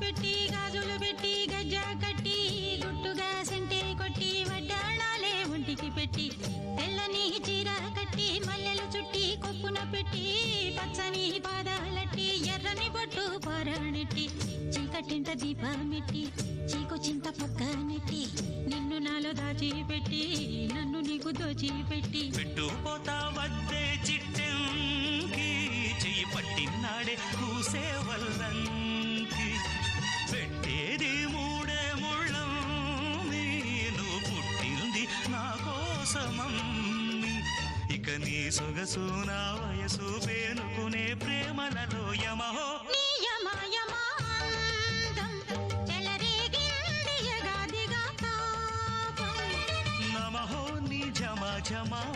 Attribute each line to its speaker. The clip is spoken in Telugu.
Speaker 1: పెట్టి గాజులు పెట్టి గజ్జా కట్టి గుట్టుగా సెంటే కొట్టి వడ్డాణాలే ఒంటికి పెట్టి తెల్లని చీర కట్టి మల్లెలు చుట్టి కొప్పున పెట్టి పచ్చని పాదాలట్టి ఎర్రని బొట్టు పారాణెట్టి చీకటింట దీపమెట్టి చీకు చింత పక్క నెట్టి నిన్ను నాలో దాచిపెట్టి నన్ను నీకు దోచిపెట్టి
Speaker 2: పెట్టుపోతా వద్దే చిట్టంకి చెయ్యి పట్టినాడే కూసే వల్లంకి పెట్టేది మూడే ముళ్ళం నువ్వు పుట్టింది నా కోసమమ్మి ఇక నీ సొగసు నా వయసు పేనుకునే ప్రేమలలో యమహో జమా